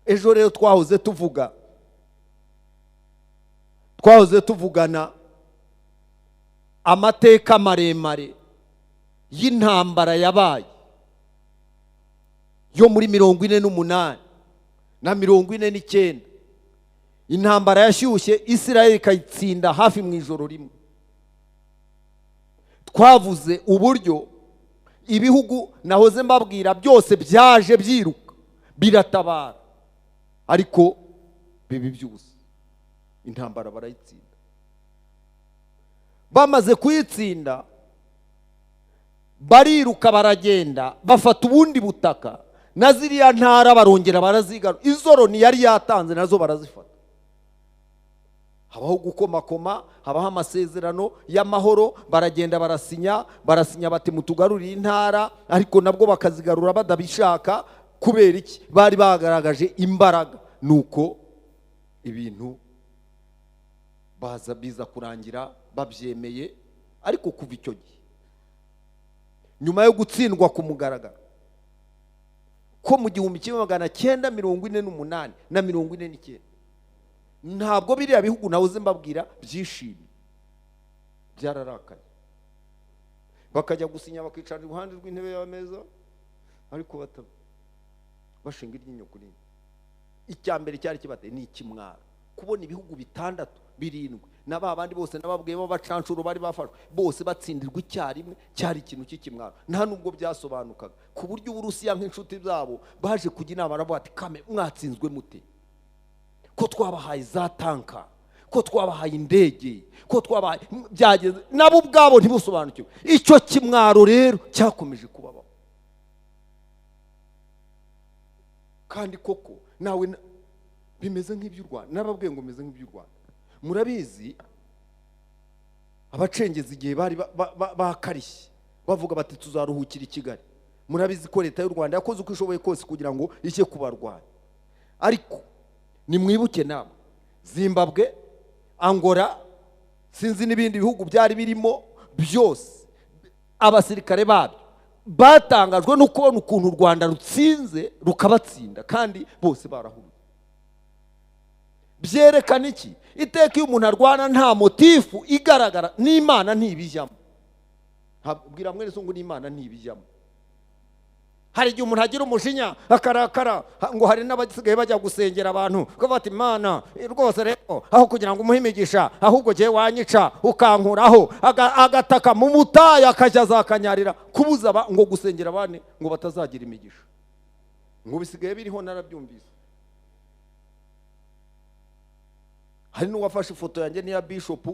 ejo rero twahoze tuvugana amateka maremare y'intambara yabaye yo muri 48 na 49. Intambara yashyushye Isirayeli ikayitsinda hafi mu ijoro rimwe. Twavuze uburyo ibihugu nahoze mbabwira byose byaje byiruka biratabara, ariko bibi byubusa. Intambara barayitsinda. Bamaze kuyitsinda bariruka baragenda bafata ubundi butaka, na ziriya ntara barongera barazigarura. Izoroni yari yatanze nazo barazifata. Habaho gukomakoma, habaho amasezerano y'amahoro, baragenda barasinya bati mutugarurire intara, ariko nabwo bakazigarura badabishaka. Kubera iki? Bari bagaragaje imbaraga. Nuko ibintu biza kurangira babyemeye. Ariko kuva icyo gihe, nyuma yo gutsindwa ku mugaragaro ko mu 1948 na 49, ntabwo biriya bihugu nahoze mbabwira byishimye, byararakaye. Bakajya gusinya bakicara iruhande rw'intebe y'ameza, ariko bashinga iryinyo kuri. Icyambere cyari kibateye ni ikimwara kubona ibihugu 6, 7 na babandi bose nababwiye bo bacancuro bari bafashwe bose batsindirwa icyarimwe. Cyari ikintu cy'ikimwara, nta nubwo byasobanukaga, ku buryo Uburusiya nk'inshuti zabo baje kujya inama baravuga ati kame mwatsinzwe mute? Ko twabahaye za tanka, ko twabahaye indege, ko twabahaye byageze, nabo ubwabo ntibusobanukiwe. Icyo kimwaro rero cyakomeje kubabaho. Kandi koko nawe bimeze nk'iby'u Rwanda. Nababwiye ngo bimeze nk'iby'u Rwanda. Murabizi abacengezi igihe bari bakarishye bavuga bati tuzaruhukira i Kigali. Murabizi ko leta y'u Rwanda yakoze uko ishoboye kose kugira ngo icye kubarwanya. Ariko nimwibuke namwe Zimbabwe, Angola, sinzi n'ibindi bihugu byari birimo byose, abasirikare babyo batangajwe no kubona ukuntu u Rwanda rutsinze rukabatsinda, kandi bose barahuye. Byerekana iki? Iteka iyo umuntu arwana nta motifu igaragara, n'Imana ntibijyamo. Bwira mwene so ngo n'Imana ntibijyamo. Hari igihe umuntu agira umujinya akarakara, ngo hari n'abasigaye bajya gusengera abantu ko bati Imana rwose rero aho kugira ngo umuhimigisha ahubwo giye wanyica ukankuraho, agataka mu mutaya akajya zakanyarira kubuza ngo gusengera abandi ngo batazagira imigisha. Ngo bisigaye biriho narabyumvise. Hari n'uwafashe ifoto yanjye niya Bishop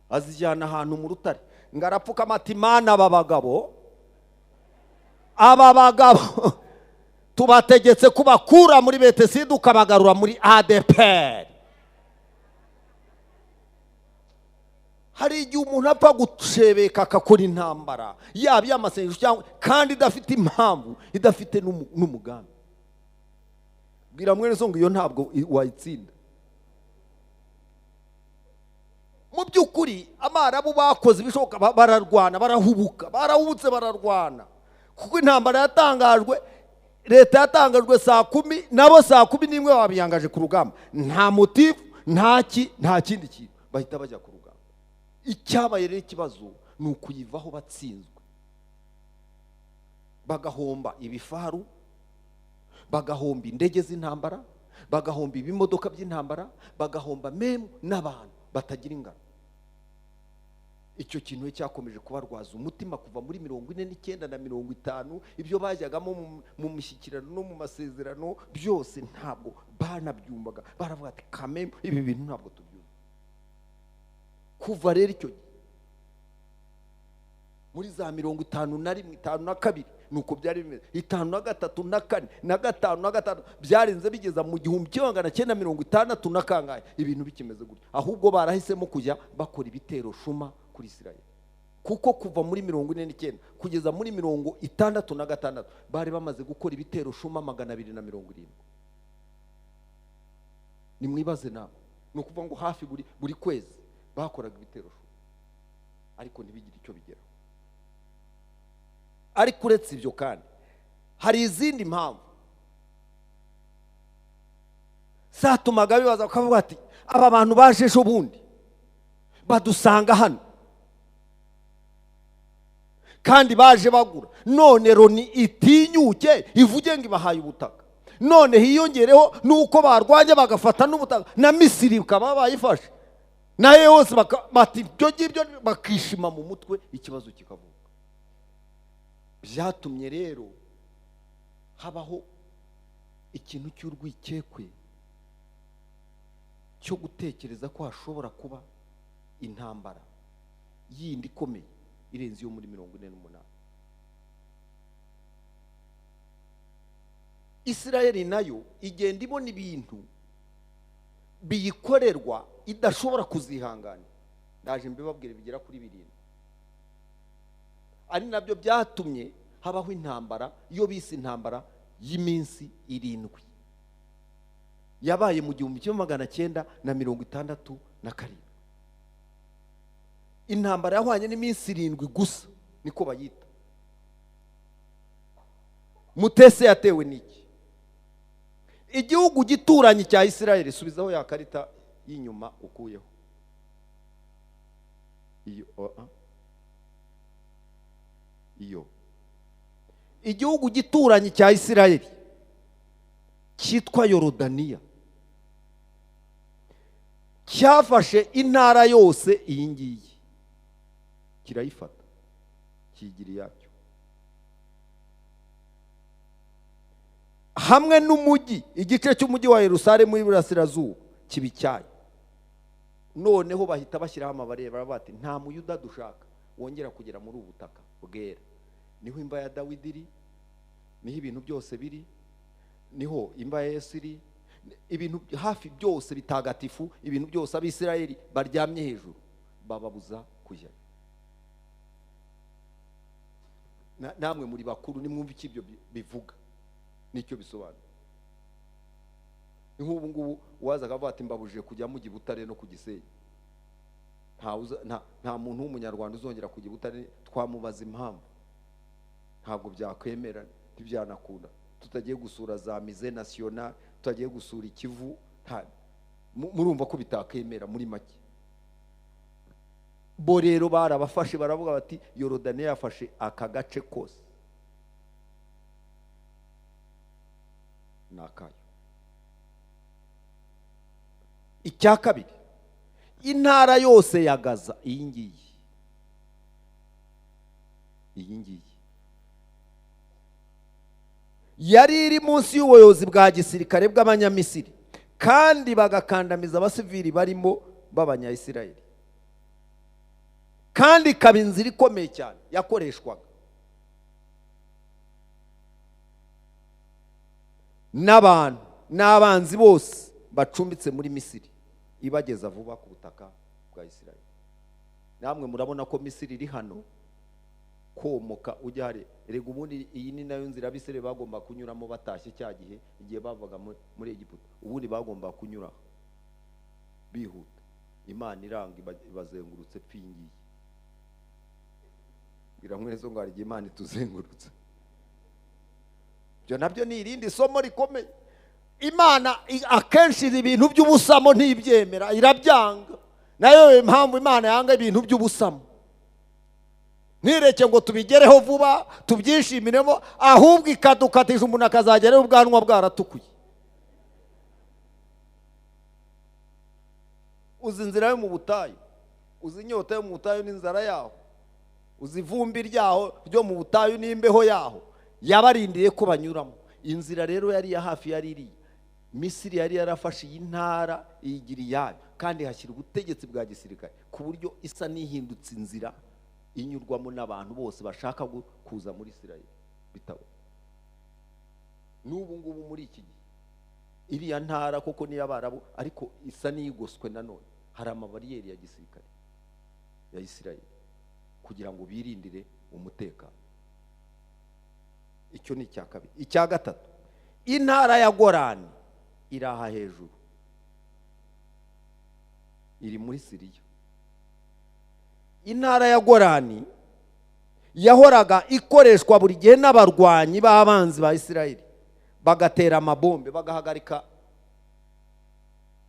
azijyana ahantu mu rutare, ngarapfuka amati Imana aba bagabo tubategetse kubakura muri Betesida ukabagarura muri ADPR. Hari igihe umuntu apfa gushebeka akakora intambara yaba y'amasengesho cyangwa kandi idafite impamvu, idafite n'umugambi. Bwira mwene so ngo iyo ntabwo wayitsinda. Mu by'ukuri Abarabu bakoze ibishoboka, bararwana, barahubutse bararwana, kuko intambara yatangajwe, leta yatangajwe 10:00, nabo 11:00 babiyangaje ku rugamba. Nta motifu, nta kindi kintu, bahita bajya ku rugamba. Icyabaye rero ikibazo ni ukuyivaho batsinzwe, bagahomba ibifaru, bagahomba indege z'intambara, bagahomba ibimodoka by'intambara, bagahomba memu n'abantu batagira ingano. Icyo kintu cyakomeje kubarwaza umutima kuva muri 49 na 50. Ibyo bajyagamo mu mishyikirano no mu masezerano byose ntabwo banabyumvaga. Baravuga ati kame ibi bintu ntabwo tubyumva. Kuva rero icyo muri za 51, 52 nuko byari bimeze. 53 na 4 na 5 na 6 byarenze bigeza mu 1960 na kangahe ibintu bikimeze gutyo. Ahubwo barahisemo kujya bakora ibitero shuma kuri Isirayeli, kuko kuva muri 49 kugeza muri 66 bari bamaze gukora ibitero shuma 270. Nimwibaze nawe, no kuva ngo hafi buri kwezi bakoraga ibitero shuma, ariko ntibigire icyo bigera. Ariko uretse ibyo kandi hari izindi mpamvu zatumaga bibaza bakavuga ati aba bantu baje ejo bundi badusanga hano kandi baje bagura, none Loni itinyuke ivuge ngo ibahaye ubutaka, none hiyongereho nuko barwanye bagafata n'ubutaka na Misiri ukaba bayifashe nayo yose bati ibyo ngibyo bakishima mu mutwe, ikibazo kikavuga. Byatumye rero habaho ikintu cy'urwikekwe cyo gutekereza ko hashobora kuba intambara yindi ikomeye irenze yo muri 48. Isirayeli nayo igenda ibona ibintu biyikorerwa idashobora kuzihangana. Ndaje mbibabwire bigera kuri 7. Ari nabyo byatumye habaho intambara yo bise intambara y'iminsi 7 yabaye mu 1967. Intambara yahwanye n'iminsi 7 gusa, niko bayita. Mutese yatewe niki? Igihugu gituranye cya Isirayeli, subizaho ya karita y'inyuma ukuyeho iyo igihugu gituranye cya Isirayeli cyitwa Yorodaniya cyafashe intara yose iyi ngiyi kirayifata kigira yacyo, hamwe n'umujyi, igice cy'umujyi wa Yerusalemu y'Iburasirazuba kibicyaye. Noneho bahita bashyiraho amabareba bati nta muyuda dushaka wongera kugera muri ubu butaka bwera. Niho imba ya Dawidi iri, niho ibintu byose biri, niho imba ya Yesu iri, ibintu hafi byose bitagatifu, ibintu byose Abisirayeli baryamye hejuru bababuza kujya. Namwe muri bakuru nimwumva iki ibyo bivuga nicyo bisobanura. Nk'ubu ngubu waza akavuga ati mbabuje kujya mu Gibutare no ku Gisenyi, nta muntu w'umunyarwanda uzongera kujya Butare, twamubaza impamvu. Ntabwo byakwemera, ntibyanakunda. Tutagiye gusura za Musée National, tutagiye gusura Ikivu, murumva ko bitakemera muri make. Bo rero barabafashe baravuga bati Yorodaniya yafashe aka gace kose nakayo. Icya kabiri, intara yose ya Gaza iyi ngiyi yari iri munsi y'ubuyobozi bwa gisirikare bw'Abanyamisiri, kandi bagakandamiza abasivili barimo b'Abanyayisirayeli, kandi ikaba inzira ikomeye cyane yakoreshwaga n'abantu n'abanzi bose bacumbitse muri Misiri ibageza vuba ku butaka bwa Isirayeli. Namwe murabona ko Misiri iri hano komoka ujya hari. Erega ubundi iyi ni nayo nzira Abisirayeli bagomba kunyuramo batashye cya gihe igihe bavaga muri Egiputa. Ubundi bagomba kunyura bihuta, Imana iranga ibazengurutse pingiye. Ngira mwezo ngo ari Imana ituzengurutse. Byo nabyo ni irindi somo rikomeye. Imana akenshi ibintu by'ubusamo ntibyemera, irabyanga. Nayo impamvu Imana yanga ibintu by'ubusamo. Ntireke ngo tubigereho vuba tubyishimiremo, ahubwo ikadukatisha umuntu akazageraho ubwanwa bwaratukuye. Uzi inzira yo mu butayu, uzi inyota yo mu butayu n'inzara yaho, uzi ivumbi ryaho ryo mu butayu n'imbeho yaho, yabarindiye ko banyuramo. Inzira rero yari ya hafi yari iri. Misiri yari yarafashe iyi ntara iyigira iyayo, kandi hashyira ubutegetsi bwa gisirikare ku buryo isa n'ihindutse inzira inyurwamo n'abantu bose bashaka kuza muri Isirayeli bitabo. N'ubu ngubu muri iki gihe iriya ntara koko ni y'Abarabu, ariko isa n'igoswe nanone. Hari amabariyeri ya gisirikare ya Isirayeli kugira ngo birindire umutekano. Icyo ni icya kabiri. Icya gatatu, intara ya Golani iraha hejuru, iri muri Siriya. Intara ya Golani yahoraga ikoreshwa buri gihe n'abarwanyi b'abanzi ba Isirayeli, bagatera amabombe, bagahagarika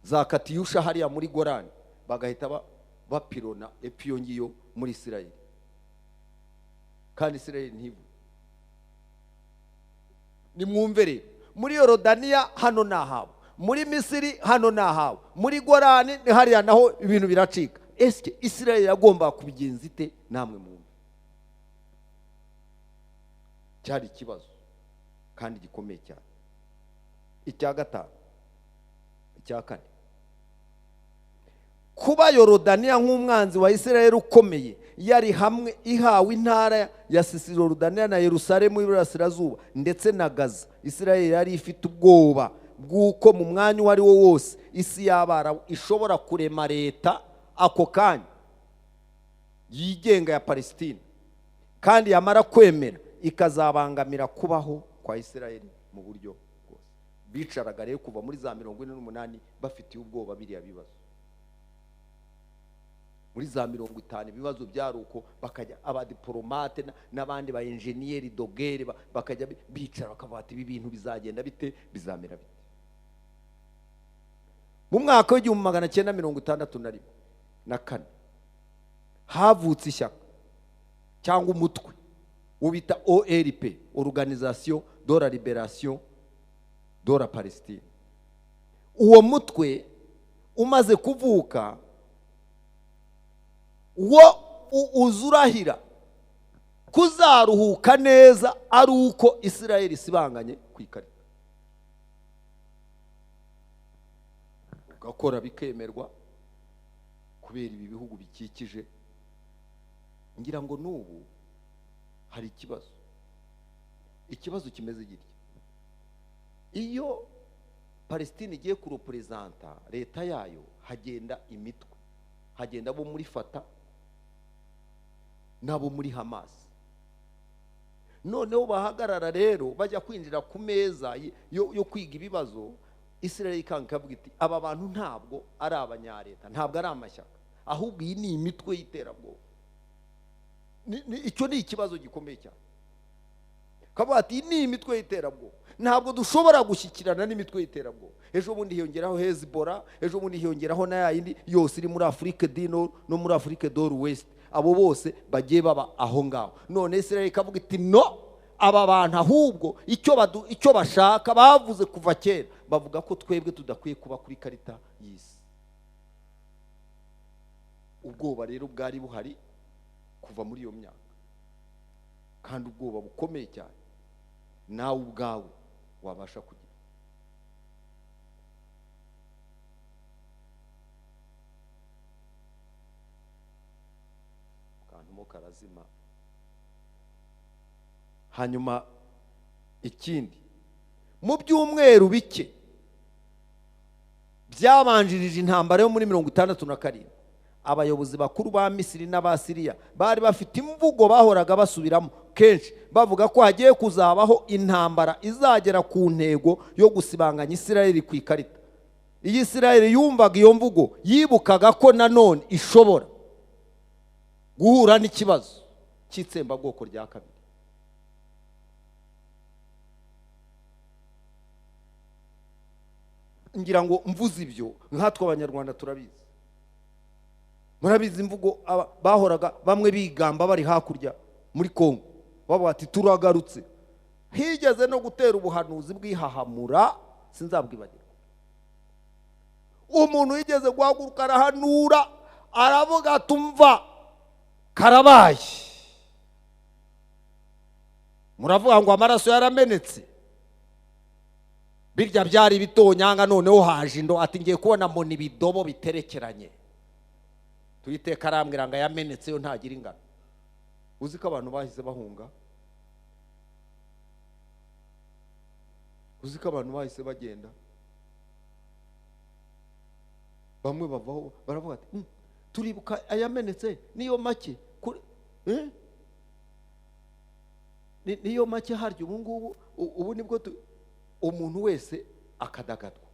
za Katiyusha hariya muri Gorani, bagahita bapirona epiyo ngiyo muri Isirayeli, kandi Isirayeli ntibu. Nimwumve rero, muri Yorodaniya hano nahawe, muri Misiri hano nahawe, muri Gorani ni hariya naho ibintu biracika. Eske Isirayeli yagomba kubigenza ite? Namwe mwumve. Cyari ikibazo kandi gikomeye cyane. Icya gatanu, icya kane, kuba Yorodaniya nk'umwanzi wa Isirayeli ukomeye yari hamwe ihawe intara ya Yorodaniya na Yerusalemu y'Iburasirazuba ndetse na Gaza, Isirayeli yari ifite ubwoba bw'uko mu mwanya wari wo wose isi y'Abarabu ishobora kurema leta ako kanya yigenga ya Palestina, kandi yamara kwemera ikazabangamira kubaho kwa Isirayeli mu buryo bwose. Bicaraga rero kuva muri za 48 bafitiye ubwoba biriya bibazo. Muri za 50 ibibazo byaruko, bakajya abadiplomate n'abandi ba engineer dogere bakajya bicara bakavuga ati ibi bintu bizagenda bite, bizamera bite. Mu mwaka wa 1964 havutse ishyaka cyangwa umutwe ubita OLP, Organisation de la Libération de la Palestine. Uwo mutwe umaze kuvuka, wo uzurahira kuzaruhuka neza ari uko Isirayeli isibanganye ku ikarita, ugakora bikemerwa kubera ibi bihugu bikikije. Ngira ngo n'ubu hari ikibazo kimeze gitya. Iyo Palestine igiye kurepresenta leta yayo, hagenda imitwe, hagenda abo muri Fata nabo muri Hamas. Noneho bahagarara rero bajya kwinjira ku meza yo kwiga ibibazo, Isirayeli ikavuga iti aba bantu ntabwo ari abanyareta, ntabwo ari amashyaka, ahubwo iyi ni imitwe y'iterabwoba. Icyo ni ikibazo gikomeye cyane. Kavuga ati ni imitwe y'iterabwoba, ntabwo dushobora gushyikirana n'imitwe y'iterabwoba. Ejo bundi hiyongeraho Hezbollah, ejo bundi hiyongeraho na yindi yose iri muri Afrique du Nord no muri Afrique de l'Ouest. Abo bose bagiye baba aho ngaho. None Isirayeli ikavuga iti no, aba bantu ahubwo icyo bashaka bavuze kuva kera, bavuga ko twebwe tudakwiye kuba kuri karita y'isi. Ubwoba rero bwari buhari kuva muri iyo myaka, kandi ubwoba bukomeye cyane nawe ubwawe wabasha kugira. Kantu karazima. Hanyuma ikindi, mu byumweru bike byabanjirije intambara yo muri 67, abayobozi bakuru ba Misiri n'Abasiriya bari bafite imvugo bahoraga basubiramo kenshi, bavuga ko hagiye kuzabaho intambara izagera ku ntego yo gusibanganya Isirayeli ku ikarita. Iyi Isirayeli yumvaga iyo mvugo, yibukaga ko nanone ishobora guhura n'ikibazo cy'itsembabwoko rya kabiri. Ngira ngo mvuze ibyo nkatwe abanyarwanda turabizi. Murabizi imvugo bahoraga bamwe bigamba bari hakurya muri Kongo, bavuga ati turagarutse. Higeze no gutera ubuhanuzi bw'ihahamura, sinzabwibagirwa. Umuntu yigeze guhaguruka arahanura, aravuga tumva karabaye. Muravuga ngo amaraso yaramenetse, birya byari bitonyanga, noneho haje indo, ati ngiye kubona mbona ibidobo biterekeranye. Tuyiteka arambwira ngo yamenetse yo ntagira ingano. Uzi ko abantu bahise bahunga, uzi ko abantu bahise bagenda, bamwe bavaho baravuga ati turibuka ayamenetse niyo make niyo make harya ubu ngubu, ubu nibwo umuntu wese akadagadwa.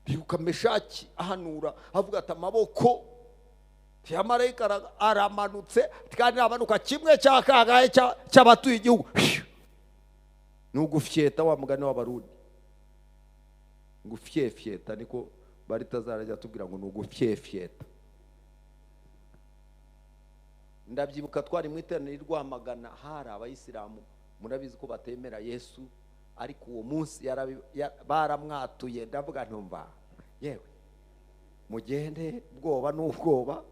Bibuka Meshaki ahanura avuga ati amaboko ya marayika aramanutse, kandi amanuka kimwe cy'akagaye cy'abatuye igihugu, n'ugufyeta wa mugani w'Abarundi. ngo ufyefyeta, niko bari tazarajya tubwira ngo nugufyefyeta. Ndabyibuka twari mu iteraniro Rwamagana, hari abayisilamu murabizi ko batemera Yesu, ariko uwo munsi baramwatuye. Ndavuga ntumva yewe mugende bwoba n'ubwoba.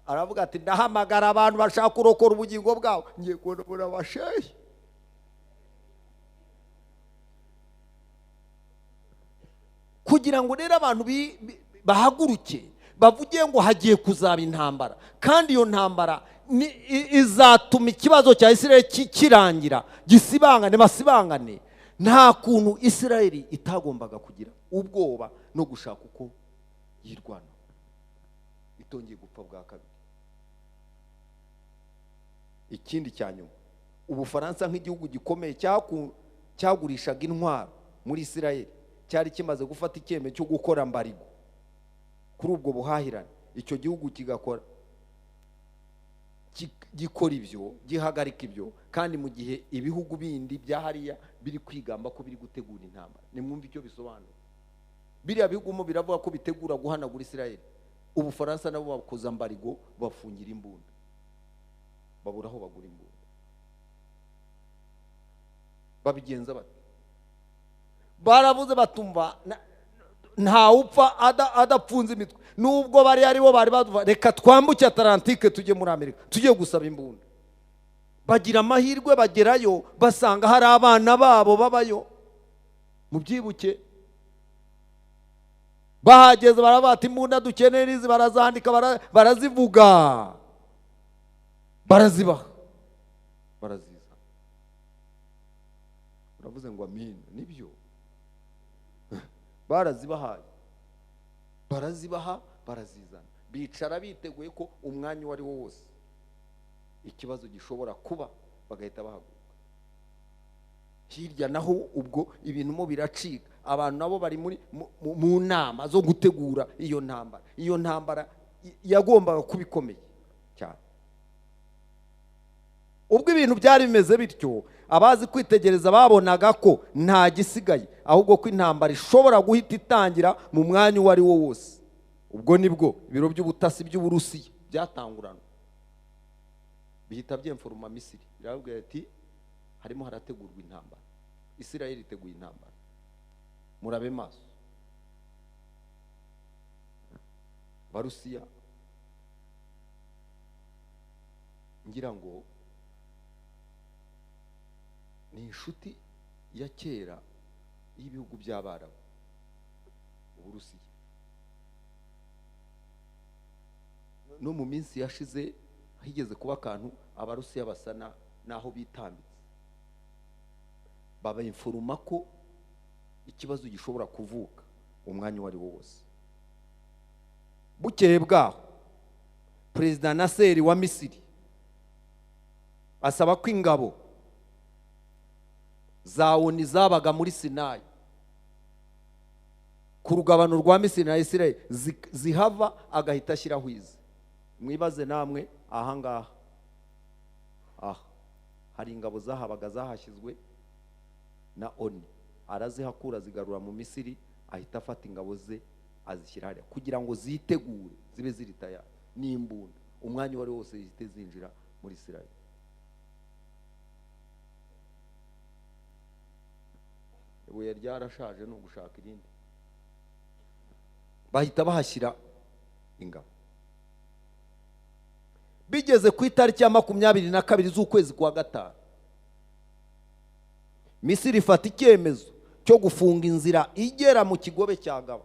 Aravuga ati ndahamagara abantu bashaka kurokora ubugingo bwawe, ngiye kubona murabashehe. Kugira ngo rero abantu bahaguruke bavugiye ngo hagiye kuzaba intambara, kandi iyo ntambara izatuma ikibazo cya Isirayeli kirangira, gisibangane basibangane. Nta kuntu Isirayeli itagombaga kugira ubwoba no gushaka uko yirwana, itongeye gupfa bwa kabiri. Ikindi cyanyuma, Ubufaransa nk'igihugu gikomeye cyagurishaga intwaro muri Isirayeli cyari kimaze gufata icyemezo cyo gukora mbarigo kuri ubwo buhahirane. Icyo gihugu gikora ibyo, gihagarika ibyo, kandi mu gihe ibihugu bindi bya hariya biri kwigamba ko biri gutegura intambara. Nimwumva icyo bisobanura. Biriya bihugu mo biravuga ko bitegura guhanagura Isirayeli, Ubufaransa nabo bakoza mbarigo, bafungira imbunda, babura aho bagura imbunda. Babigenza bati baravuze batumva nta upfa adapfunze imitwe. Nubwo bari aribo bari baduva, reka twambuke Atlantike tujye muri Amerika, tujye gusaba imbunda. Bagira amahirwe bagerayo, basanga hari abana babo babayo. Mubyibuke bahageze barabata imbunda dukeneye nizi, barazandika barazivuga, barazibaha, baraziza. Uravuze ngo amina, nibyo. Barazibahaye, barazibaha, barazizana. Bicara biteguye ko umwanya wari wo wose ikibazo gishobora kuba, bagahita bahaguruka. Hirya naho ubwo ibintu mo biracika, abantu nabo bari mu nama zo gutegura iyo ntambara. Iyo ntambara yagombaga kuba ikomeye cyane. Ubwo ibintu byari bimeze bityo, abazi kwitegereza babonaga ko nta gisigaye, ahubwo ko intambara ishobora guhita itangira mu mwanya uwo ari wo wose. Ubwo nibwo ibiro by'ubutasi by'Uburusiya byatangurana, bihita byemforoma Misiri, birabwira ati harimo harategurwa intambara, Isirayeli iteguye intambara, murabe maso. Barusiya ngira ngo ni inshuti ya kera y'ibihugu by'Abarabu, Uburusiya. No mu minsi yashize higeze kuba akantu Abarusiya basana naho bitambitse, babainforma ko ikibazo gishobora kuvuka umwanya wari wo wose. Bukeye bwaho Perezida Nasser wa Misiri asaba ko ingabo za ONU zabaga muri Sinayi ku rugabano rwa Misiri na Isirayeli zihava, agahita ashyiraho izi. Mwibaze namwe ahangaha, hari ingabo zahabaga zahashyizwe na ONU, arazihakura zigarura mu Misiri, ahita afata ingabo ze azishyira hariya kugira ngo zitegure zibe ziri tayari n'imbunda, umwanya wari wose zihite zinjira muri Isirayeli. Ibuye ryarashaje no gushaka irindi, bahita bahashyira ingabo. Bigeze ku itariki ya 22 z'ukwezi kwa gatanu, Misiri ifata icyemezo cyo gufunga inzira igera mu kigobe cya Gaba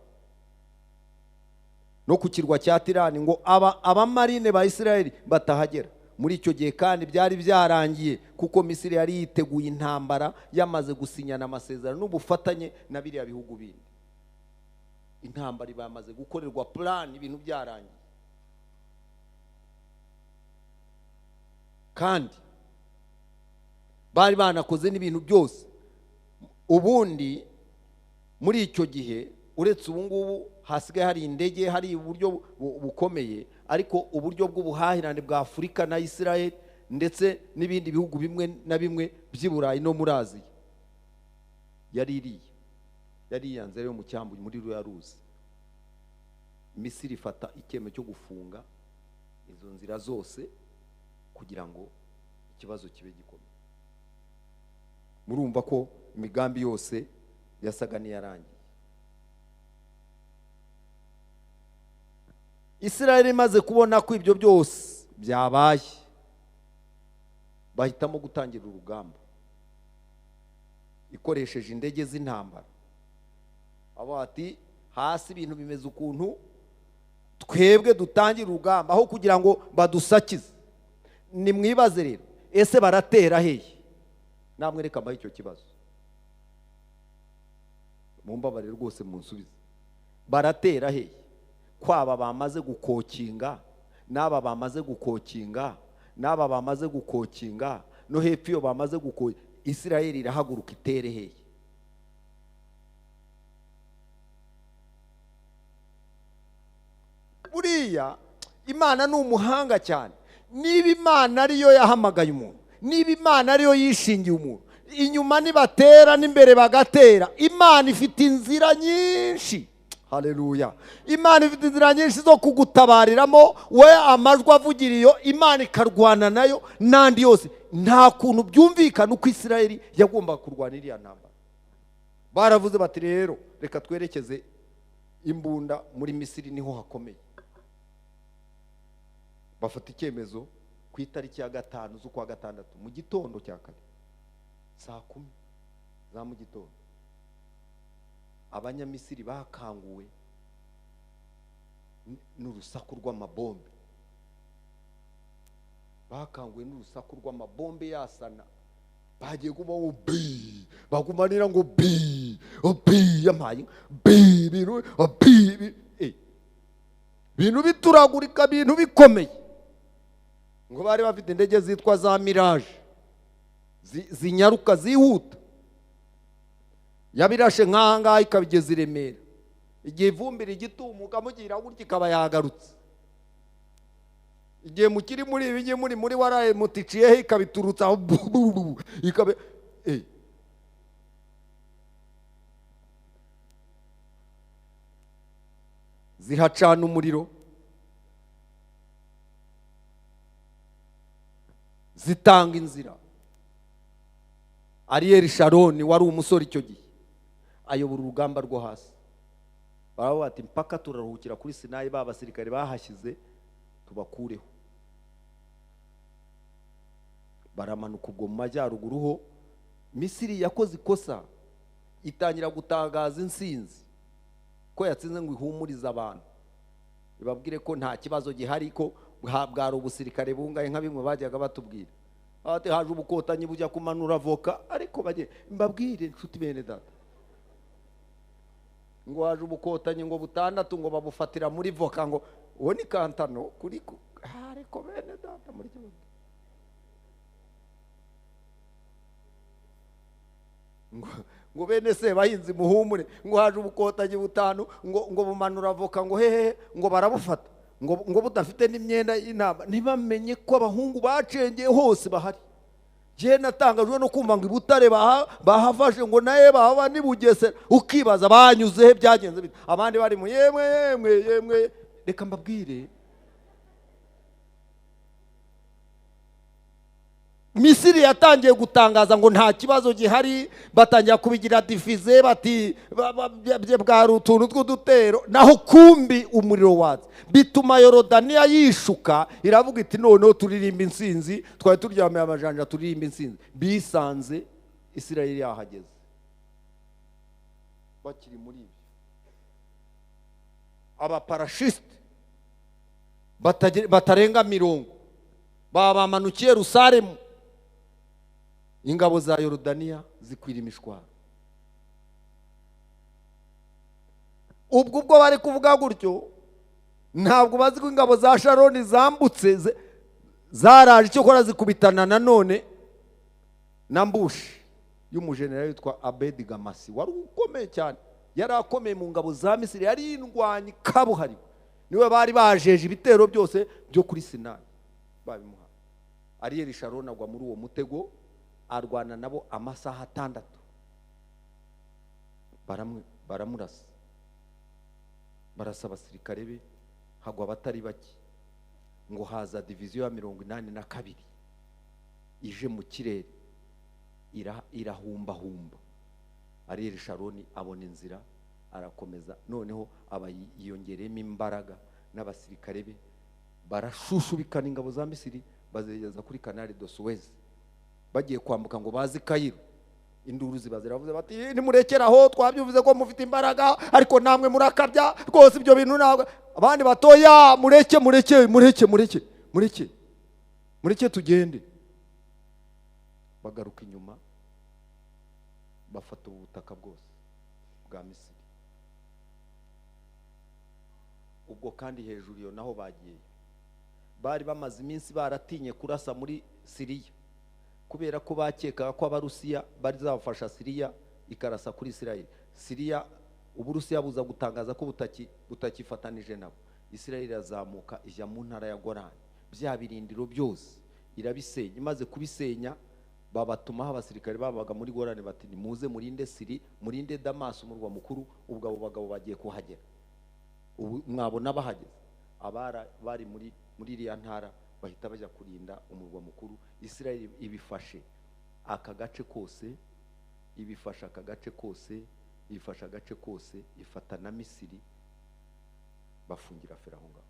no ku kirwa cya Tirani, ngo abamarine ba Isirayeli batahagera. Muri icyo gihe kandi byari byarangiye, kuko Misiri yari yiteguye intambara, yamaze gusinyana amasezerano n'ubufatanye na biriya bihugu bindi. Intambara bamaze gukorerwa plan, ibintu byarangiye. Kandi bari banakoze n'ibintu byose. Ubundi muri icyo gihe, uretse ubu ngubu hasigaye hari indege, hari uburyo bukomeye, ariko uburyo bw'ubuhahirane bwa Afurika na Isirayeli ndetse n'ibindi bihugu bimwe na bimwe by'i Burayi no muri Aziya yari iriye. yari yanze rero mu cyambu muri ruya ruzi. Misiri ifata icyemezo cyo gufunga izo nzira zose kugira ngo ikibazo kibe gikomeye. Murumva ko imigambi yose yasaga n'iyarangiye. Isirayeli imaze kubona ko ibyo byose byabaye, bahitamo gutangira urugamba ikoresheje indege z'intambara. Abo ati hasi ibintu bimeze ukuntu, twebwe dutangira urugamba aho kugira ngo badusakize. Nimwibaze rero, ese baratera hehe? Namwe reka mbaye icyo kibazo, mumbabare rwose munsubize. Baratera hehe? Kwaba bamaze gukokinga, n'aba bamaze gukokinga, n'aba bamaze gukokinga, no hepfo iyo bamaze gukokinga, Isirayeli irahaguruka itere hehe? Buriya Imana ni umuhanga cyane. Niba Imana ariyo yahamagaye umuntu, niba Imana ariyo yishingiye umuntu, inyuma nibatera n'imbere bagatera, Imana ifite inzira nyinshi. Haleluya. Imana ifite inzira nyinshi zo kugutabariramo, we amajwi avugira iyo Imana ikarwana nayo n'andi yose. Nta kuntu byumvikana uko Isirayeli yagomba kurwana iriya ntambara. Baravuze bati rero reka twerekeze imbunda muri Misiri, niho hakomeye. Bafata icyemezo ku itariki ya 5 z'ukwa gatandatu mu gitondo cya kare saa 10 za mu gitondo. Abanyamisiri bakanguwe n'urusaku rw'amabombe, bakanguwe n'urusaku rw'amabombe yasana. Bagiye kubaho bi, bagumanira ngo bi, yamaye bi, bintu bituragurika, bintu bikomeye. Ngo bari bafite indege zitwa za Mirage, zinyaruka zihuta. Yabirashe nk'ahangaha ikabigeza i Remera, igihe ivumbira igitumuka mugira gutya ikaba yagarutse. Igihe mukiri muri ibi, muri waraye muticiyeho ikabiturutsa ikabe zihacana umuriro, zitanga inzira. Ariel Sharoni wari umusore icyo gihe ayobora urugamba rwo hasi. Baravuga bati mpaka turaruhukira kuri Sinayi, ba basirikare bahashyize tubakureho. Baramanuka ubwo mu majyaruguru ho. Misiri yakoze ikosa, itangira gutangaza insinzi ko yatsinze ngo ihumurize abantu, ibabwire ko nta kibazo gihari, ko bwari ubusirikare bungaye nka bimwe bajyaga batubwira. Ati haje ubukotanyi bujya kumanura voka, ariko bagiye mbabwire inshuti bene data, ngo haje ubukotanyi ngo 6 ngo babufatira muri voka, ngo uwo ni kantano kuri ariko bene data muri cyo ngo bene se bahinzi muhumure, ngo haje ubukotanyi 5 ngo bumanura voka, ngo hehe ngo barabufata, ngo budafite n'imyenda y'intama. Ntibamenye ko abahungu bacengeye hose bahari. Je natangajwe no kumva ngo ibutare bahafashe, ngo naye bahaba ni Bugesera, ukibaza banyuze he byagenze bite. Abandi bari mu yemwe. Reka mbabwire, Misiri yatangiye gutangaza ngo nta kibazo gihari, batangira kubigira difize, bati bwari utuntu tw'udutero, naho kumbi umuriro watse. Bituma Yorodaniya yishuka, iravuga iti noneho turirimba insinzi, twari turyamiye amajanja turirimba insinzi. Bisanze Isirayeli yahageze. Bakiri muri ibyo, abaparashiste batarenga 50 babamanukiye Yerusalemu. Ingabo za Yorodaniya zikwira imishwaro. Ubwo bari kuvuga gutyo, ntabwo bazi ko ingabo za Sharoni zambutse zaraje cyo kora zikubitana nanone na mbushi y'umujenerali witwa Abedi Gamasi, wari ukomeye cyane, yari akomeye mu ngabo za Misiri, yari indwanyi kabuhari. Niwe bari bajeje ibitero byose byo kuri Sinayi babimuha. Ariel Sharoni agwa muri uwo mutego, arwana nabo amasaha 6. baramurasa, barasa abasirikare be, hagwa abatari bake. Ngo haza diviziyo ya 82 ije mu kirere, irahumbahumba. Ariel Sharoni abona inzira arakomeza, noneho aba yiyongeremo imbaraga, n'abasirikare be barashushubikana ingabo za Misiri, bazegeza kuri Canal de Suez. Bagiye kwambuka ngo bazi Cairo, induru zibaziravuze bati nimurekeraho, twabyuvuze ko mufite imbaraga ariko namwe murakabya rwose ibyo bintu ntabwo. Abandi batoya, mureke tugende. Bagaruka inyuma, bafata ubutaka bwose bwa Misiri. Ubwo kandi hejuru yo naho bagiye, bari bamaze iminsi baratinye kurasa muri Siriya, kubera ko bakeka ko abarusiya bari zabafasha Siriya ikarasa kuri Isirayeli. Siriya Uburusiya buza gutangaza ko butakifatanije nabo. Isirayeli irazamuka ijya mu ntara ya Golani, bya birindiro byose irabisenya. Imaze kubisenya, babatumaho abasirikare babaga muri Golani bati nimuze murinde Siri, murinde Damas umurwa mukuru. Ubwo abo bagabo bagiye kuhagera, ubu mwabona bahageze. Abara bari muri iriya ntara bahita bajya kurinda umurwa mukuru. Isirayeli ibifashe aka gace kose, ifasha agace kose, ifata na Misiri, bafungira Feraho ngaho.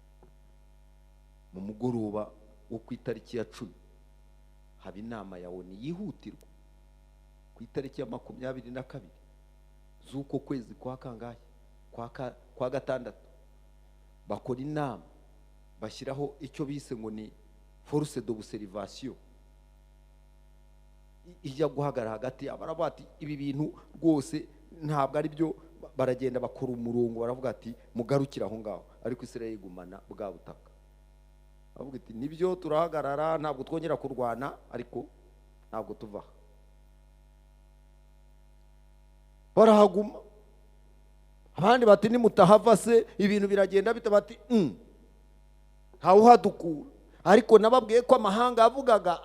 Mu mugoroba wo ku itariki ya 10 haba inama ya ONU yihutirwa. Ku itariki ya 22 z'uko kwezi kwa kangahe, kwa gatandatu, bakora inama, bashyiraho icyo bise ngo ni force d'observation, ijya guhagara hagati. Abaravuga ati ibi bintu rwose ntabwo ari byo. Baragenda bakora umurongo, baravuga ati mugarukira aho ngaho. Ariko Isirayeli igumana bwa butaka, bavuga ati nibyo turahagarara, ntabwo twongera kurwana, ariko ntabwo tuva. Barahaguma. Abandi bati nimutahava se ibintu biragenda bite? Bati ntawe uhadukura. Ariko nababwiye ko amahanga yavugaga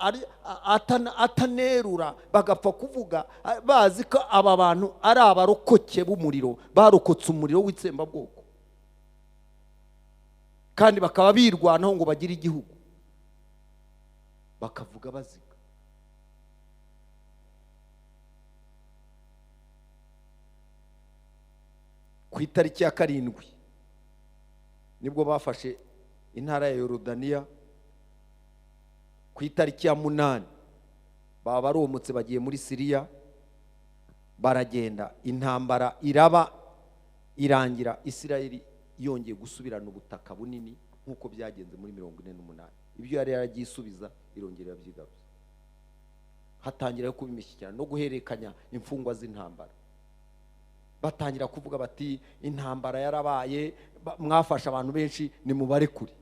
atanerura, bagapfa kuvuga bazi ko aba bantu ari abarokoke b'umuriro, barokotse umuriro w'itsembabwoko, kandi bakaba birwanaho ngo bagire igihugu, bakavuga baziga. Ku itariki ya 7 nibwo bafashe intara ya Yorodaniya. Ku itariki ya 8 baba baromotse bagiye muri Siriya, baragenda. Intambara iraba irangira, Isirayeli yongeye gusubirana ubutaka bunini nk'uko byagenze muri 48. Ibyo yari yaragisubiza irongera byigaruza. Hatangira kuba imishyikirano no guherekanya imfungwa z'intambara. Batangira kuvuga bati intambara yarabaye, mwafasha abantu benshi, ni mubare kuri.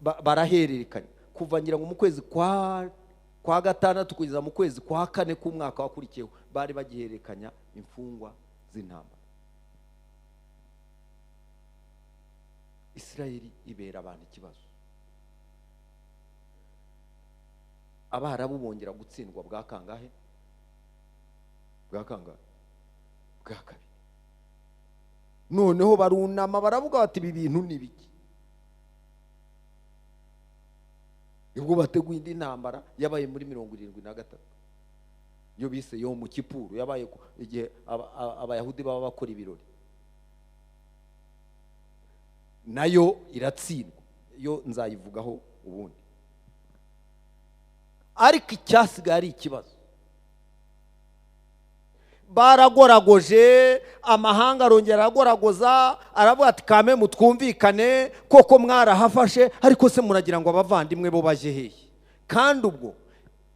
Barahererekanya kuva ngira ngo mu kwezi kwa gatandatu kugeza mu kwezi kwa 4 k'umwaka wakurikiyeho, bari bagiherekanya imfungwa z'intambara. Isirayeli ibera abantu ikibazo. Abarabu bongera gutsindwa bwa kangahe? Bwa kabiri. Noneho barunama baravuga bati ibi bintu ni biki? Ubwo bateguye indi ntambara yabaye muri 73, yo bise yo mu Kipuru, yabaye igihe abayahudi baba bakora ibirori. Nayo iratsindwa, yo nzayivugaho ubundi. Ariko icyasigaye ari ikibazo. Baragoragoje, amahanga arongera agoragoza, aravuga ati kame mutwumvikane, koko mwarahafashe, ariko se muragira ngo abavandimwe bo baje hehe? Kandi ubwo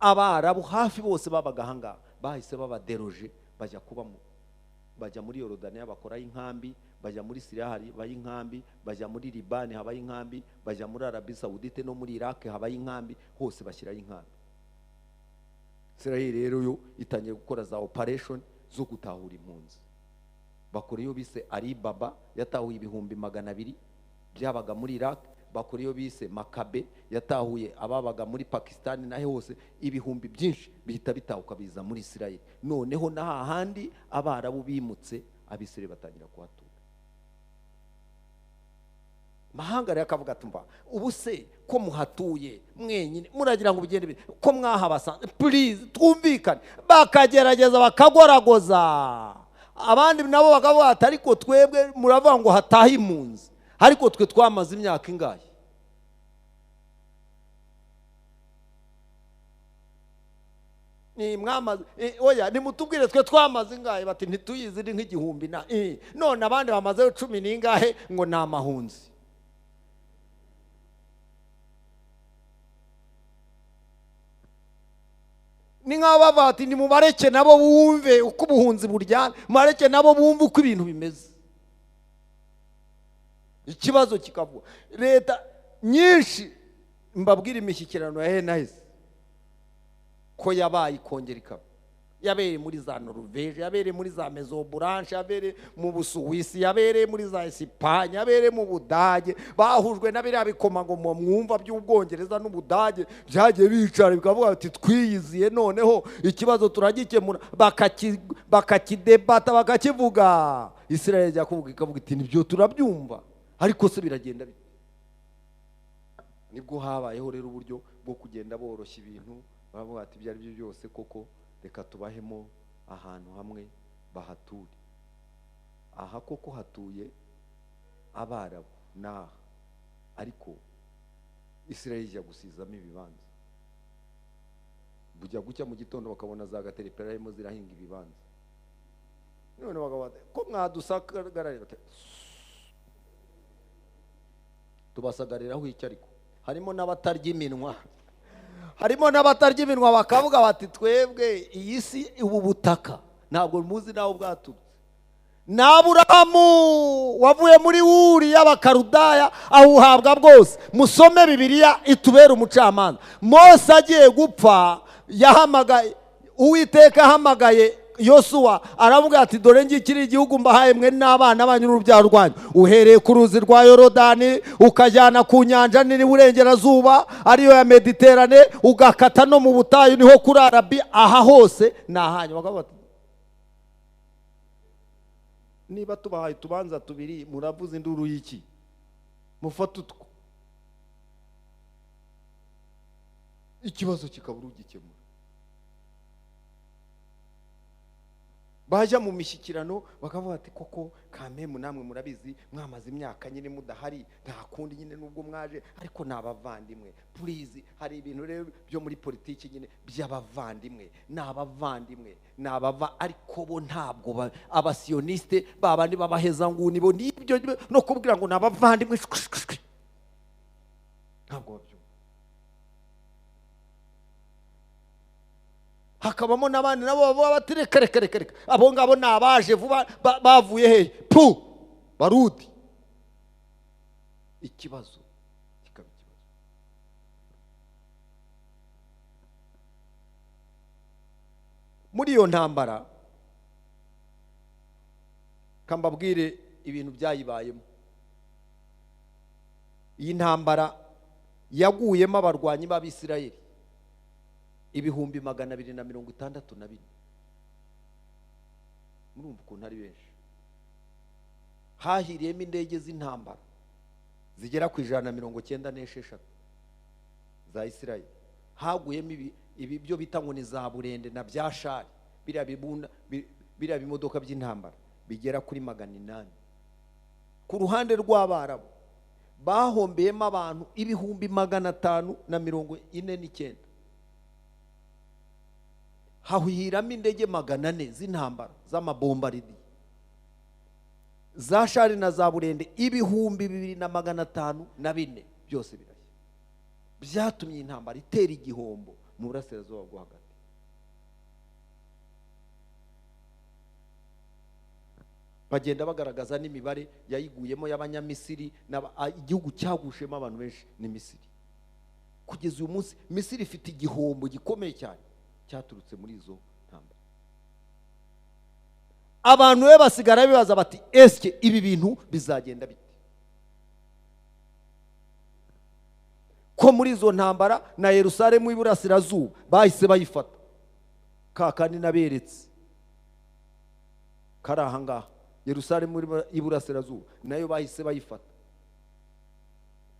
Abarabu hafi bose babaga hanga bahise babaderoje, bajya muri Yorodaniya bakoraho inkambi, bajya muri Siriya habaho inkambi, bajya muri Libani habaho inkambi, bajya muri Arabi Saudite no muri Iraq habaho inkambi, hose bashyiraho inkambi. Isirayeli rero yo itangiye gukora za operation zo gutahura impunzi. Bakora iyo bise Alibaba, yatahuye 200,000 byabaga muri Iraq. Bakora iyo bise Makabe, yatahuye ababaga muri Pakistan, nahe hose ibihumbi byinshi bihita bitahuka biza muri Isirayeli. Noneho na hahandi Abarabu bimutse abisirayeli batangira kuhatura. Mahanga rero akavuga ati mba ubu se ko muhatuye mwenyine muragira ngo bigende ko mwahabasanze, please twumvikane. Bakagerageza bakagoragoza, abandi nabo bakavuga ati ariko twebwe muravuga ngo hataha impunzi, ariko twe twamaze imyaka ingahe? Ni mwamaze oya nimutubwire twe twamaze ingahe? Bati ntituyizi ndi nk'igihumbi na none abandi bamaze 10 n'ingahe ngo ni amahunzi. Ni nk'aba bati ni mubareke nabo bumve uko ubuhunzi buryana, mubareke nabo bumve uko ibintu bimeze. Ikibazo kikavuga leta nyinshi, mbabwira imishyikirano ya henahise ko yabaye ikongera ikaba, yabereye muri za Norvege, yabereye muri za Mezoburanche, yabereye mu Busuwisi, yabereye muri za Esipanye, yabereye mu Budage, bahujwe na biriya bikomangoma mwumva by'Ubwongereza n'Ubudage, byagiye bicara bikavuga ati twiyiziye noneho ikibazo turagikemura, bakakidebata bakakivuga. Israel ijya kuvuga ikavuga iti nibyo turabyumva, ariko se biragenda bite? Nibwo habayeho rero uburyo bwo kugenda boroshya ibintu, bavuga ati ibyo ari byo byose koko reka tubahemo ahantu hamwe bahature. Aha koko hatuye Abarabu naha, ariko Israel ijya gusizamo ibibanza. Bujya gucya mu gitondo bakabona za Gateripera arimo zirahinga ibibanza. None bagabata ko mwadusagarira tubasagariraho icyo, ariko harimo n'abatarya iminwa, harimo n'abatarya iminwa bakavuga bati twebwe iyi si ubu butaka ntabwo muzi naho bwaturutse. N'Aburahamu wavuye muri Uri y'Abakarudaya ahuhabwa bwose. Musome Bibiliya itubera umucamanza. Mose agiye gupfa yahamagaye Uwiteka, ahamagaye Yosuwa aravuga ati dore ngikiri igihugu mbahaye mwe n'abana banyu n'urubyaro rwanyu, uhereye ku ruzi rwa Yorodani ukajyana ku nyanja nini burengerazuba ariyo ya Mediterane, ugakata no mu butayu niho kuri Arabi, aha hose nahanyu. Bakavuga ati niba tubahaye tubanza tubiri muravuze induru y'iki? Mufata utwo, ikibazo kikabura ugikemura. Baja mu mishyikirano bakavuga ati koko kamemu namwe murabizi mwamaze imyaka nyine mudahari, nta kundi nyine nubwo mwaje, ariko n'abavandimwe please. Hari ibintu rero byo muri politiki nyine by'abavandimwe, n'abavandimwe n'abava, ariko bo ntabwo abasioniste babandi babaheza nguni bo nibyo no kubwira ngo n'abavandimwe ntabwo babyo. Hakabamo n'abandi nabo bavuga bati reka abo ngabo nabaje vuba bavuye he barudi. Ikibazo kikaba ikibazo. Muri iyo ntambara kambabwire ibintu byayibayemo. Iyi ntambara yaguyemo abarwanyi b'Abisirayeli 262. Murumva ukuntu ari benshi. Hahiriyemo indege z'intambara zigera ku 196 za Israel. Haguyemo ibi byo bita ngo ni za burende na byashari, biriya bimodoka by'intambara bigera kuri 800. Ku ruhande rw'Abarabu bahombeyemo abantu 549. Hahiramo indege 400 z'intambara z'amabombaridi, za shari na za burende 2504 byose birashya. Byatumye intambara itera igihombo mu burasirazuba bwo hagati. Bagenda bagaragaza n'imibare yayiguyemo y'Abanyamisiri, igihugu cyagushemo abantu benshi ni Misiri. Kugeza uyu munsi Misiri ifite igihombo gikomeye cyane cyaturutse muri izo ntambara. Abantu be basigara bibaza bati eske ibi bintu bizagenda bite? Ko muri izo ntambara na Yerusalemu y'Iburasirazuba bahise bayifata. Kakandi naberetse kari ahangaha Yerusalemu iburasirazuba nayo bahise bayifata,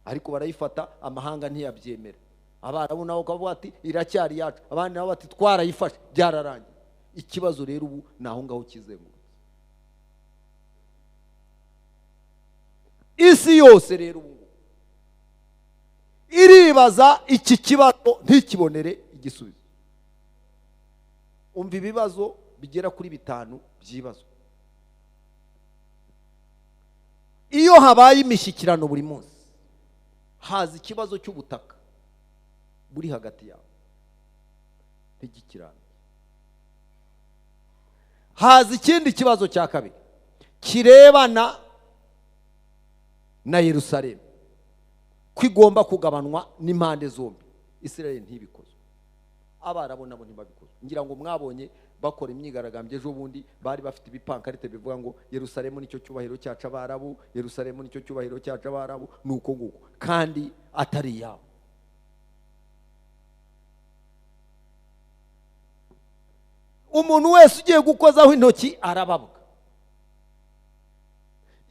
ariko barayifata amahanga ntiyabyemera. Abarabu nabo kavuga ati iracyari yacu, abandi nabo bati twarayifashe byararangiye. Ikibazo rero ubu naho ngaho kizengurutse isi yose. Rero ubu iribaza iki kibazo ntikibonere igisubizo. Umva ibibazo bigera kuri 5 by'ibibazo. Iyo habaye imishyikirano buri munsi, haza ikibazo cy'ubutaka buri hagati yabo ntigikirane. Haza ikindi kibazo cya kabiri kirebana na Yerusalemu, ko igomba kugabanwa n'impande zombi. Israel ntibikoze, Abarabu nabo ntibabikoze. Ngira ngo mwabonye bakora imyigaragambye ejo bundi, bari bafite ibipankarite bivuga ngo Yerusalemu nicyo cyubahiro cyacu Abarabu, Yerusalemu nicyo cyubahiro cyacu Abarabu, nuko nguko, kandi atari yabo. Umuntu wese ugiye gukozaho intoki arababwa.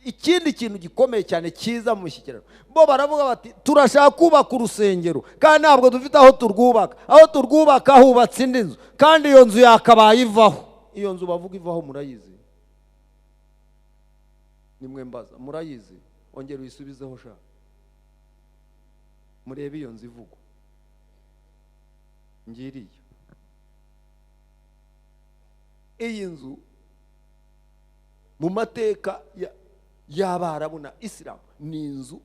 Ikindi kintu gikomeye cyane kiza mu mishyikirano, bo baravuga bati turashaka kubaka urusengero kandi ntabwo dufite aho turwubaka. Aho turwubaka hubatse indi nzu kandi iyo nzu yakabaye ivaho. Iyo nzu bavuga ivaho murayizi? Nimwe mbaza, murayizi? Ongera uyisubizeho sha, murebe iyo nzu ivugwa ngiriye. Iyi nzu mu mateka y'Abarabu na Islam ni inzu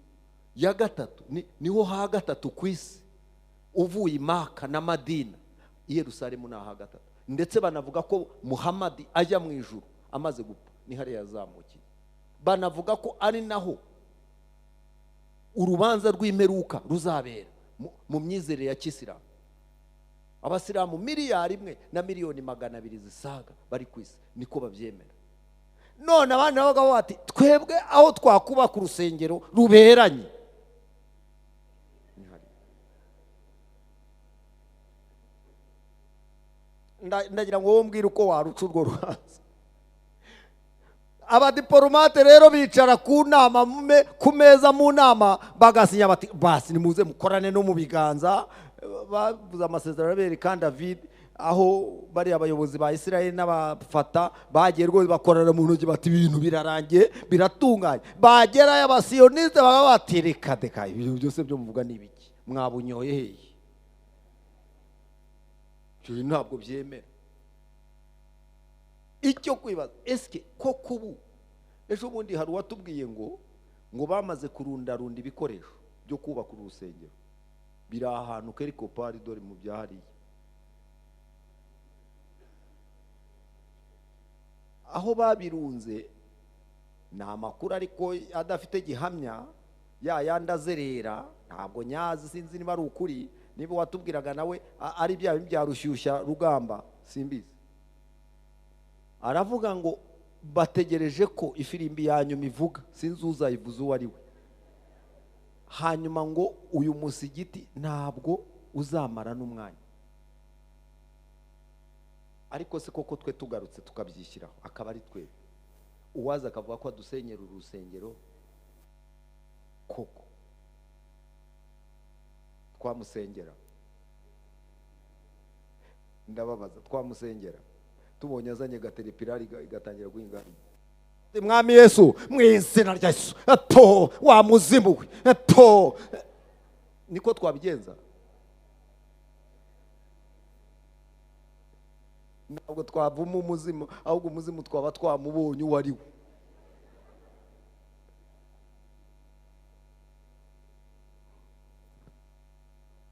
ya gatatu, niho ha gatatu ku isi, uvuye Maka na Madina. Yerusalemu na ha gatatu, ndetse banavuga ko Muhammad ajya mu ijuru amaze gupfa ni hariya yazamukiye. Banavuga ko ari naho urubanza rw'imperuka ruzabera mu myizerere ya Kisilamu. Abasilamu 1,200,000,000 zisaga bari ku isi, niko babyemera. None abandi bavuga bati twebwe aho twakubaka urusengero ruberanye. Ndagira ngo wowe mbwire uko waruca urwo rubanza. Abadiplomate rero bicara ku nama, ku meza mu nama, bagasinya bati basi nimuze mukorane no mu biganza. Bavuze amasezerano y'Amerika David, aho bari abayobozi ba Israel n'abafata bagiye rwose bakorana mu ntoki bati ibintu birarangiye biratunganye. Bagera y'abasiyoniste bagabatereka deka ibintu byose byo muvuga nibiki, mwabunyoye hehe? Cyo ntabwo byemera. Icyo kwibaza, eske koko ubu ejo bundi hari watubwiye ngo bamaze kurundarunda ibikoresho byo kubaka urusengero biri ahantu keriko pari dore mu byahariye. Aho babirunze na amakuru ariko adafite gihamya, yandazerera, ntabwo nyazi, sinzi niba ari ukuri. Niba watubwiraga nawe ari bya rushyushya rugamba simbizi. Aravuga ngo bategereje ko ifirimbi yanyuma ivuga, sinzi uzayivuza uwo ari we. Hanyuma ngo uyu musigiti ntabwo uzamara n'umwanya. Ariko se koko twe tugarutse tukabyishyiraho akaba ari twe uwaza akavuga ko adusenyera urusengero, koko twamusengera? Ndababaza, twamusengera? Tubonye azanye gateripirari igatangira guhinga. Mwami Yesu, mu izina rya Yesu, to wa muzimu we, to niko twabigenza? Ntabwo twavuma umuzimu, ahubwo umuzimu twaba twamubonye uwo ari we.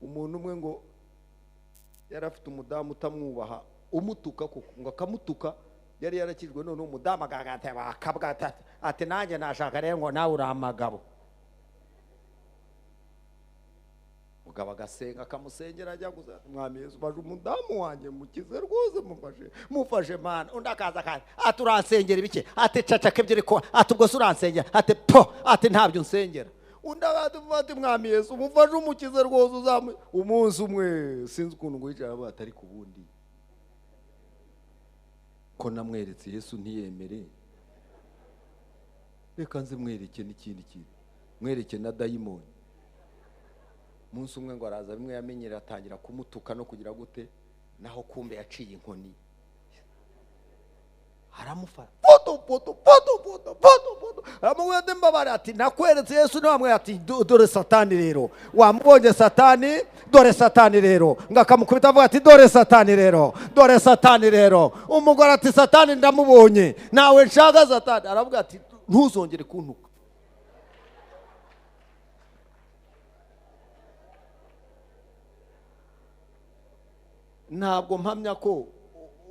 Umuntu umwe ngo yarafite umudamu utamwubaha, umutuka koko, ngo akamutuka, yari yarakijwe. None umudamu agagate bakabwa ati nanjye nashaka rero ngo nawe uri amagabo. Mugabo agasenga akamusengera, ajya guza, Mwami Yesu baje umudamu wanjye mukize rwose, mufashe mana. Undi akaza ati uransengera ibike? Ati cacaka ebyiri ko, ati ubwo se uransengera? Ati po, ati ntabyo nsengera. Undi ati Mwami Yesu mufashe umukize rwose uzamu. Umunsi umwe sinzi ukuntu ngo yicara batari ku bundi ko namweretse Yesu ntiyemere. reka nze mwereke n'ikindi kintu, mwereke na dayimoni. Umunsi umwe ngo araza, bimwe yamenyera atangira kumutuka no kugira gute, naho kumbe yaciye inkoni, haramufata poto aramubwira mbabare ati nakweretse Yesu, namwe ati dore Satani rero, wamubonye Satani, dore Satani rero, ngakamukubita avuga ati dore Satani rero, dore Satani rero. Umugore ati Satani ndamubonye, nawe nshaka Satani. Aravuga ati ntuzongere kuntuka. Ntabwo mpamya ko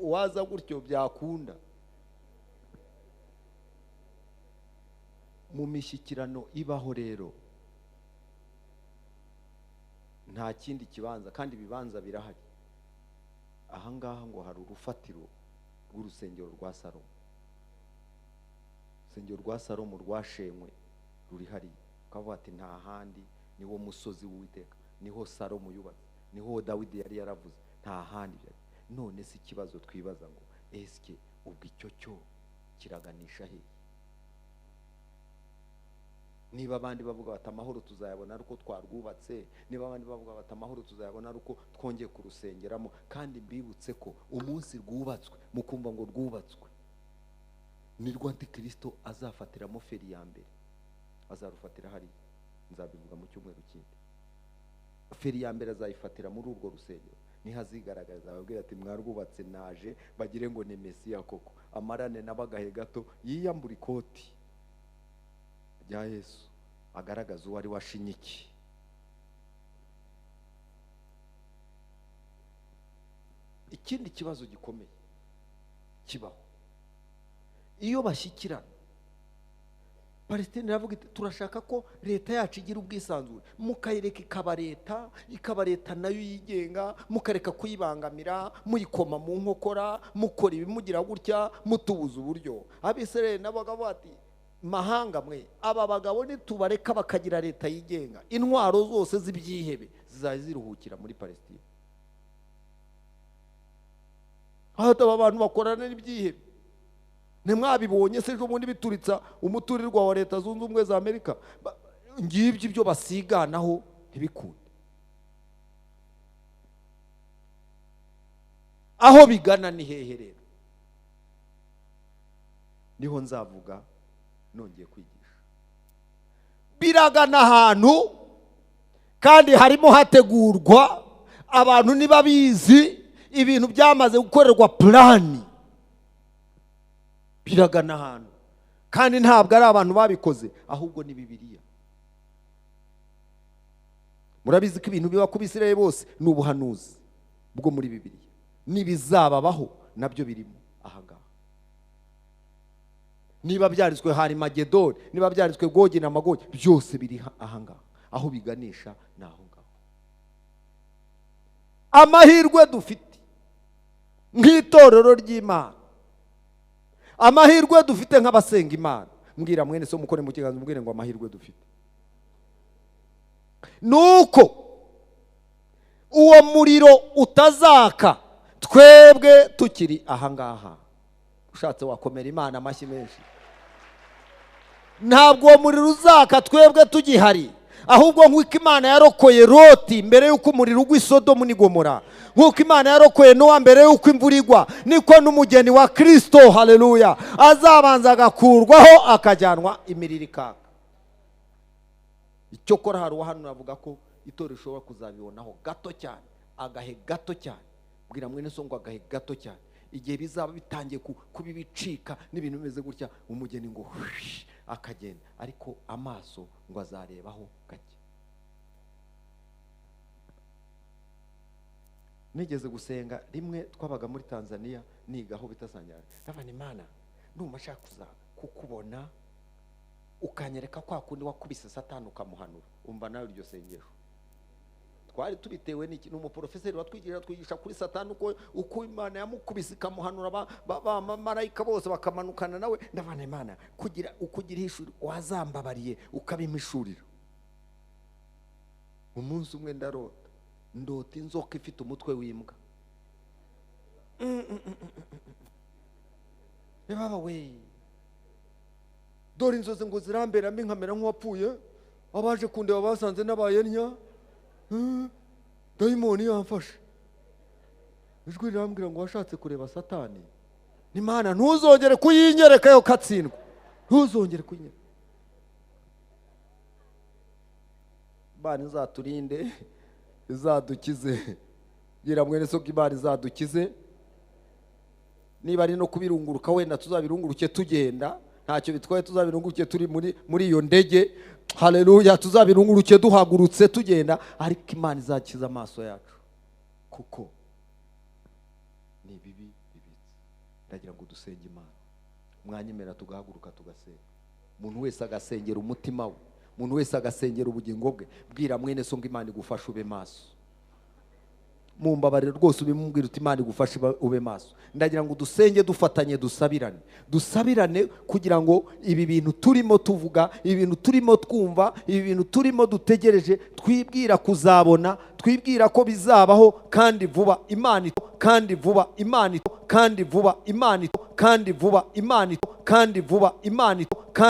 waza gutyo byakunda. Mu mishyikirano ibaho rero nta kindi kibanza, kandi ibibanza birahari. Ahangaha ngo hari urufatiro rw'urusengero rwa Salomo. Urusengero rwa Salomo rwashenywe ruri hariya. Ukavuga ati nta handi, niwo musozi w'Uwiteka, niho Salomo yubatse, niho Dawidi yari yaravuze, nta handi. None si ikibazo twibaza ngo eske ubwo icyo cyo kiraganisha he? Niba abandi bavuga bati amahoro tuzayabona ari uko twarwubatse, niba abandi bavuga bati amahoro tuzayabona ari uko twongeye kurusengeramo, kandi mbibutse ko umunsi rwubatswe mukumva ngo rwubatswe nirwo Antikristo azafatiramo feri ya mbere. Azarufatira hari, nzabivuga mu cyumweru kindi. Feri ya mbere azayifatira muri urwo rusengero, niho azigaragaza ababwira ati mwarwubatse naje, bagire ngo ni Mesiya koko, amarane n'abagahe gato, yiyambura ikoti rya Yesu, agaragaza uwari washinyiki. Ikindi kibazo gikomeye kibaho iyo bashyikirana, Palestine iravuga iti turashaka ko leta yacu igira ubwisanzure, mukayireka ikaba leta nayo yigenga, mukareka kuyibangamira, muyikoma mu nkokora, mukora ibimugira gutya, mutubuza uburyo. Abisirayeli n'abagabo bati mahanga mwe, aba bagabo nitubareka bakagira leta yigenga, intwaro zose z'ibyihebe ziruhukira muri Palestine. Hata abantu bakorana n'ibyihebe, ntimwabibonye se ejo bundi bituritsa umuturirwa wa Leta Zunze Ubumwe za Amerika? Ngibyo ibyo basiganaho ntibikunde. Aho bigana ni hehe rero? Niho nzavuga nongeye kwigisha. Biragana ahantu kandi harimo hategurwa, abantu niba bizi ibintu byamaze gukorerwa plani. Biragana ahantu kandi ntabwo ari abantu babikoze, ahubwo ni Bibiliya. Murabizi ko ibintu biba ku Bisirayeli bose ni ubuhanuzi bwo muri Bibiliya, nibizababaho nabyo birimo ahangaha. Niba byaritswe hari Magedoni, niba byaritswe Gogi na Magogi, byose biri ahangaha. Aho biganisha ni aho ngaho. Amahirwe dufite nk'itorero ry'Imana, amahirwe dufite nk'abasenga Imana, mbwira mwene so mukore mu kiganza mubwire ngo amahirwe dufite nuko uwo muriro utazaka twebwe tukiri ahangaha. Ushatse wakomera Imana amashyi menshi. Ntabwo uwo muriro uzaka twebwe tugihari, ahubwo nk'uko Imana yarokoye Loti mbere y'uko umuriro ugwa i Sodomu n'i Gomora, nk'uko Imana yarokoye Nowa mbere y'uko imvura igwa, niko n'umugeni wa Kristo, haleluya, azabanza agakurwaho akajyanwa imiriro ikaka. Icyo kora hari hano avuga ko itorero rishobora kuzabibonaho gato cyane, agahe gato cyane. Bwira mwene so ngo agahe gato cyane, igihe bizaba bitangiye kubibicika n'ibintu bimeze gutya, umugeni ngo akagenda, ariko amaso ngo azarebaho gake. Nigeze gusenga rimwe, twabaga muri Tanzania nigaho bitasanyara. Ndabana Imana, ndumva nshaka kuza kukubona ukanyereka kwa kundi wakubise Satani ukamuhanura. Umva nawe iryo sengesho. Twari tubitewe n'iki? N'umuprofeseri watwigisha kuri Satani uko Imana yamukubise ikamuhanura, marayika bose bakamanukana nawe. Ndabana Imana, ukugira ishuri wazambabariye ukabimishurira. Umunsi umwe ndota inzoka ifite umutwe w'imbwa. Baba we, dore inzozi ngo ziramberamo nkamera nk'uwapfuye, abaje kundeba basanze nabaye ntya, dayimoni yamfashe. Ijwi rirambwira ngo washatse kureba Satani, ni Mana ntuzongere kuyinyereka yo katsindwa, ntuzongere kuyinyereka. Imana izaturinde, izadukize. Gira mwene so Imana izadukize. Niba ari no kubirunguruka wenda tuzabirunguruke tugenda, ntacyo bitwaye, tuzabirunguruke turi muri iyo ndege. Haleluya, tuzabirunguruke duhagurutse tugenda, ariko Imana izakiza amaso yacu kuko ni bibi bibitse. Ndagira ngo dusenge Imana. Mwanyemera tugahaguruka tugasenga. Umuntu wese agasengera umutima we, umuntu wese agasengera ubugingo bwe. Bwira mwene so ngo Imana igufashe ube maso. Mumbabarire rwose ubimubwira uti Imana igufashe ube maso. Ndagira ngo dusenge dufatanye, dusabirane kugira ngo ibi bintu turimo tuvuga, ibi bintu turimo twumva, ibi bintu turimo dutegereje, twibwira kuzabona, twibwira ko bizabaho kandi vuba. Imana kandi vuba, Imana kandi vuba, Imana kandi vuba, Imana kandi vuba, Imana